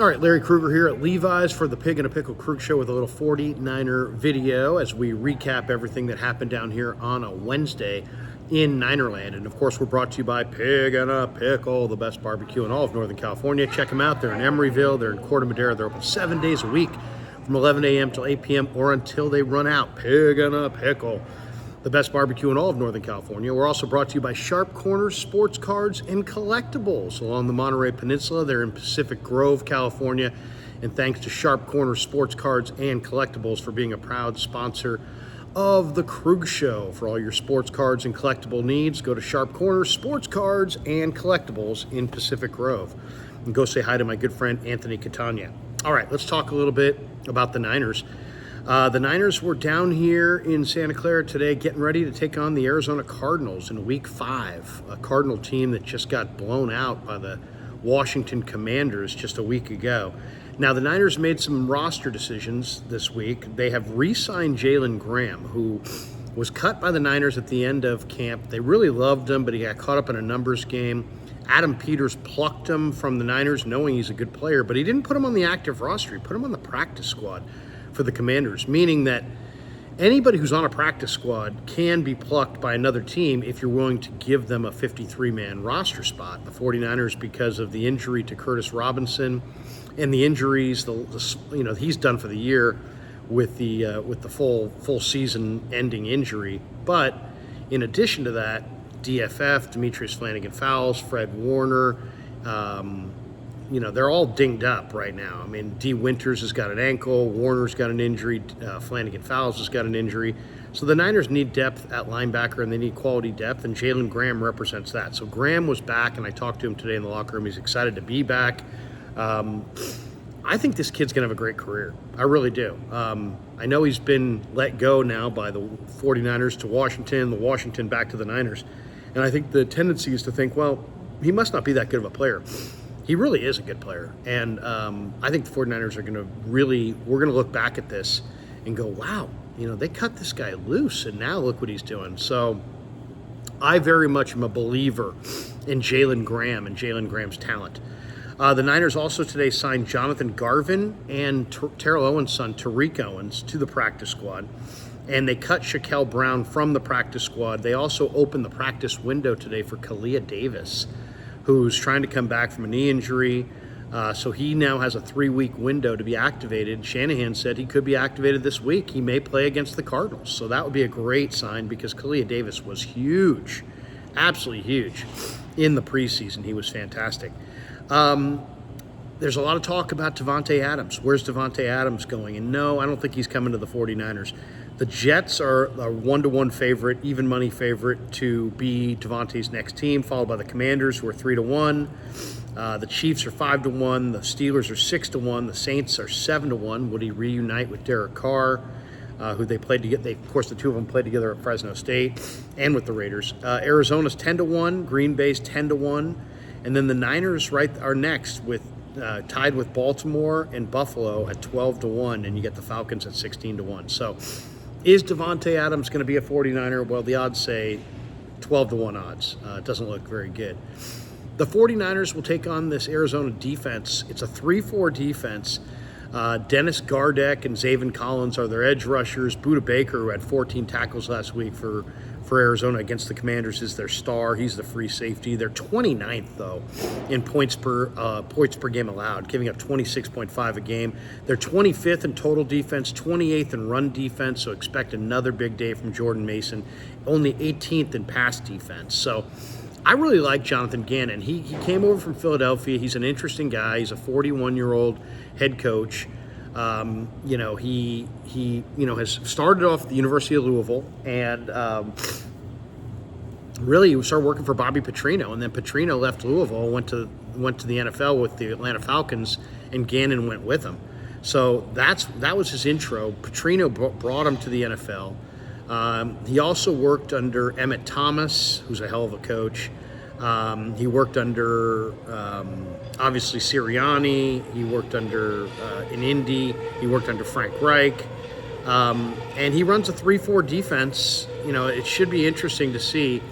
All right, Larry Krueger here at Levi's for the Pig and a Pickle Krug Show with a little 49er video as we recap everything that happened down here on a Wednesday in Ninerland. And of course, we're brought to you by Pig and a Pickle, the best barbecue in all of Northern California. Check them out. They're in Emeryville. They're in Corte Madera. They're open 7 days a week from 11 a.m. till 8 p.m. or until they run out. Pig and a Pickle, the best barbecue in all of Northern California. We're also brought to you by Sharp Corners Sports Cards and Collectibles along the Monterey Peninsula. They're in Pacific Grove, California. And thanks to Sharp Corners Sports Cards and Collectibles for being a proud sponsor of the Krug Show. For all your sports cards and collectible needs, go to Sharp Corners Sports Cards and Collectibles in Pacific Grove. And go say hi to my good friend Anthony Catania. All right, let's talk a little bit about the Niners. The Niners were down here in Santa Clara today getting ready to take on the Arizona Cardinals in Week 5, a Cardinal team that just got blown out by the Washington Commanders just a week ago. Now, the Niners made some roster decisions this week. They have re-signed Jalen Graham, who was cut by the Niners at the end of camp. They really loved him, but he got caught up in a numbers game. Adam Peters plucked him from the Niners, knowing he's a good player, but he didn't put him on the active roster. He put him on the practice squad for the Commanders, meaning that anybody who's on a practice squad can be plucked by another team if you're willing to give them a 53-man roster spot. The 49ers, because of the injury to Curtis Robinson and the injuries, he's done for the year with the full season ending injury. But in addition to that, DFF, Demetrius Flanagan-Fowles, Fred Warner, they're all dinged up right now. I mean, D. Winters has got an ankle, Warner's got an injury, Flanagan-Fowles has got an injury. So the Niners need depth at linebacker, and they need quality depth, and Jalen Graham represents that. So Graham was back, and I talked to him today in the locker room. He's excited to be back. I think this kid's going to have a great career. I really do. I know he's been let go now by the 49ers to Washington, the Washington back to the Niners. And I think the tendency is to think, well, he must not be that good of a player. He really is a good player. And I think the 49ers are going to we're going to look back at this and go, wow, they cut this guy loose, and now look what he's doing. So I very much am a believer in Jalen Graham and Jalen Graham's talent. The Niners also today signed Jonathan Garvin and Terrell Owens' son, Terique Owens, to the practice squad. And they cut Shaquille Brown from the practice squad. They also opened the practice window today for Kalia Davis, who's trying to come back from a knee injury. So he now has a 3-week window to be activated. Shanahan said he could be activated this week. He may play against the Cardinals. So that would be a great sign because Kalia Davis was huge, absolutely huge in the preseason. He was fantastic. There's a lot of talk about Devonte Adams. Where's Devonte Adams going? And no, I don't think he's coming to the 49ers. The Jets are a 1-1 favorite, even money favorite to be Devontae's next team, followed by the Commanders, who are 3-1. The Chiefs are 5-1. The Steelers are 6-1. The Saints are 7-1. Would he reunite with Derek Carr, who they played together? Of course, the two of them played together at Fresno State and with the Raiders. Arizona's 10-1. Green Bay's 10-1. And then the Niners are next with tied with Baltimore and Buffalo at 12-1, and you get the Falcons at 16-1. So is Devonte Adams going to be a 49er? Well, the odds say 12-1 odds. It doesn't look very good. The 49ers will take on this Arizona defense. It's a 3-4 defense. Dennis Gardeck and Zaven Collins are their edge rushers. Budda Baker, who had 14 tackles last week for Arizona against the Commanders, is their star. He's the free safety. They're 29th, though, in points per game allowed, giving up 26.5 a game. They're 25th in total defense, 28th in run defense, so expect another big day from Jordan Mason. Only 18th in pass defense. So I really like Jonathan Gannon. He came over from Philadelphia. He's an interesting guy. He's a 41-year-old head coach. He has started off at the University of Louisville, and really he started working for Bobby Petrino, and then Petrino left Louisville, went to the NFL with the Atlanta Falcons, and Gannon went with him. So that was his intro. Petrino brought him to the NFL. He also worked under Emmett Thomas, who's a hell of a coach. He worked under, obviously, Sirianni. He worked under, in Indy. He worked under Frank Reich. And he runs a 3-4 defense. It should be interesting to see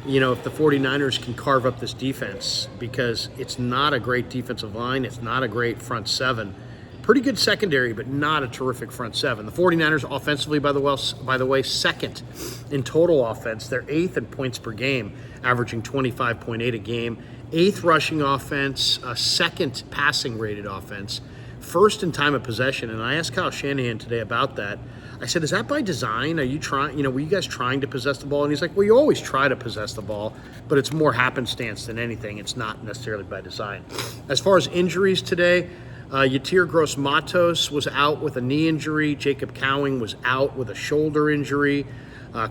if the 49ers can carve up this defense, because it's not a great defensive line, it's not a great front seven. Pretty good secondary, but not a terrific front seven. The 49ers offensively, by the way, second in total offense. They're 8th in points per game, averaging 25.8 a game. 8th rushing offense, second passing rated offense, first in time of possession. And I asked Kyle Shanahan today about that. I said, is that by design? Are you trying, were you guys trying to possess the ball? And he's like, well, you always try to possess the ball, but it's more happenstance than anything. It's not necessarily by design. As far as injuries today, Yatir Gross-Matos was out with a knee injury. Jacob Cowing was out with a shoulder injury.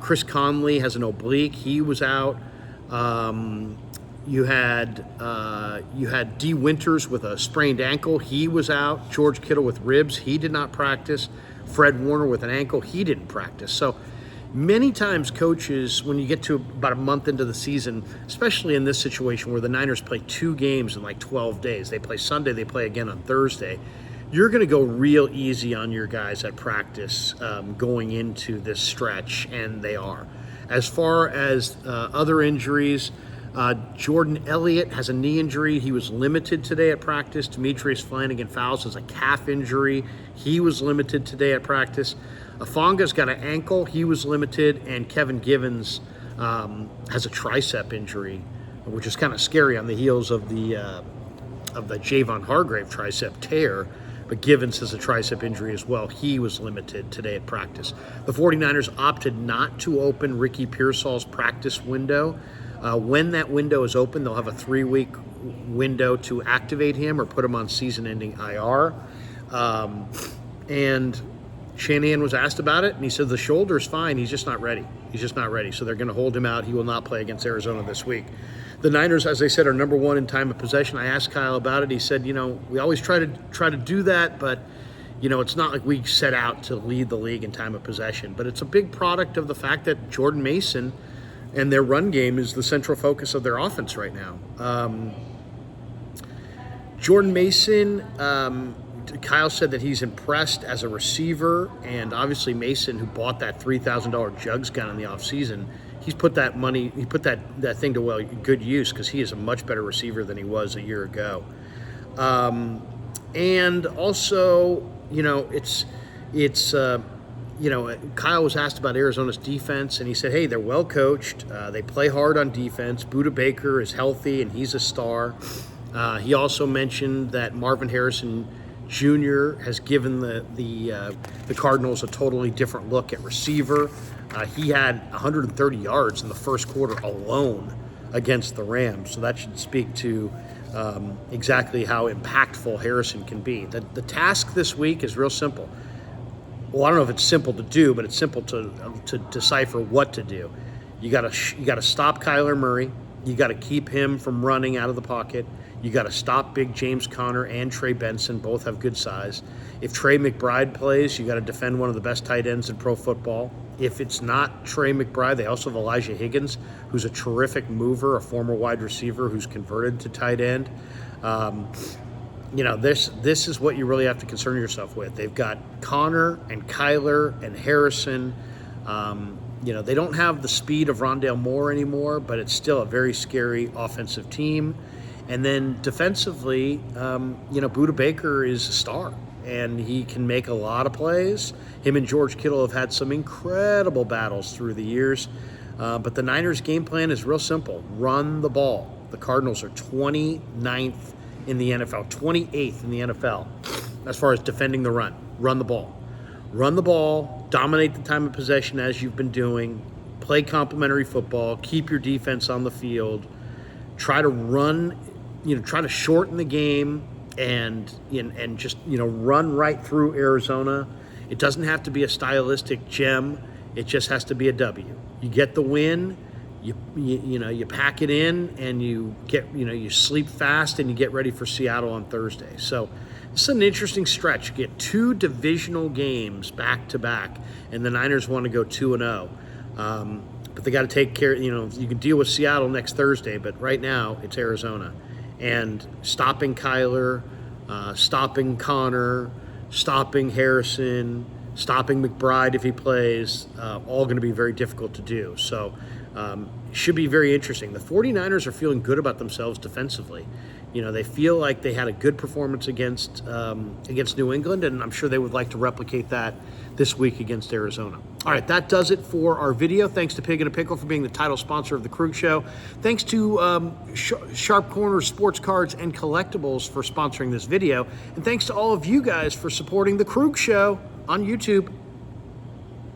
Chris Conley has an oblique. He was out. You had D. Winters with a sprained ankle. He was out. George Kittle with ribs. He did not practice. Fred Warner with an ankle. He didn't practice. So many times coaches, when you get to about a month into the season, especially in this situation where the Niners play 2 games in like 12 days, they play Sunday, they play again on Thursday, you're going to go real easy on your guys at practice going into this stretch, and they are. As far as other injuries, Jordan Elliott has a knee injury. He was limited today at practice. Demetrius Flanagan-Fowles has a calf injury. He was limited today at practice. Afonga's got an ankle. He was limited. And Kevin Givens has a tricep injury, which is kind of scary on the heels of the Javon Hargrave tricep tear. But Givens has a tricep injury as well. He was limited today at practice. The 49ers opted not to open Ricky Pearsall's practice window. When that window is open, they'll have a 3-week window to activate him or put him on season-ending IR. And Shanahan was asked about it, and he said the shoulder's fine. He's just not ready. So they're going to hold him out. He will not play against Arizona this week. The Niners, as I said, are number 1 in time of possession. I asked Kyle about it. He said, we always try to do that, but it's not like we set out to lead the league in time of possession. But it's a big product of the fact that Jordan Mason and their run game is the central focus of their offense right now. Jordan Mason, Kyle said that he's impressed as a receiver, and obviously Mason, who bought that $3,000 jugs gun in the offseason, he put that thing to good use, because he is a much better receiver than he was a year ago. And also, Kyle was asked about Arizona's defense, and he said, hey, they're well coached. They play hard on defense. Budda Baker is healthy, and he's a star. He also mentioned that Marvin Harrison Jr. has given the Cardinals a totally different look at receiver. He had 130 yards in the first quarter alone against the Rams, so that should speak to exactly how impactful Harrison can be. The task this week is real simple. Well, I don't know if it's simple to do, but it's simple to decipher what to do. You got to stop Kyler Murray. You got to keep him from running out of the pocket. You got to stop Big James Conner and Trey Benson. Both have good size. If Trey McBride plays, you got to defend one of the best tight ends in pro football. If it's not Trey McBride, they also have Elijah Higgins, who's a terrific mover, a former wide receiver who's converted to tight end. This is what you really have to concern yourself with. They've got Connor and Kyler and Harrison. They don't have the speed of Rondale Moore anymore, but it's still a very scary offensive team. And then defensively, Budda Baker is a star, and he can make a lot of plays. Him and George Kittle have had some incredible battles through the years. But the Niners' game plan is real simple. Run the ball. The Cardinals are 29th in the NFL, 28th in the NFL as far as defending the run. Run the ball. Run the ball, dominate the time of possession as you've been doing, play complementary football, keep your defense on the field, try to run, try to shorten the game and just, run right through Arizona. It doesn't have to be a stylistic gem. It just has to be a W. You get the win. You pack it in, and you get you sleep fast, and you get ready for Seattle on Thursday. So this is an interesting stretch. You get 2 divisional games back to back, and the Niners want to go 2-0. But they got to take care. You can deal with Seattle next Thursday, but right now it's Arizona, and stopping Kyler, stopping Connor, stopping Harrison, stopping McBride if he plays, all going to be very difficult to do. So should be very interesting. The 49ers are feeling good about themselves defensively. You know, they feel like they had a good performance against New England, and I'm sure they would like to replicate that this week against Arizona. All right, that does it for our video. Thanks to Pig and a Pickle for being the title sponsor of the Krug Show. Thanks to Sharp Corners Sports Cards and Collectibles for sponsoring this video. And thanks to all of you guys for supporting the Krug Show on YouTube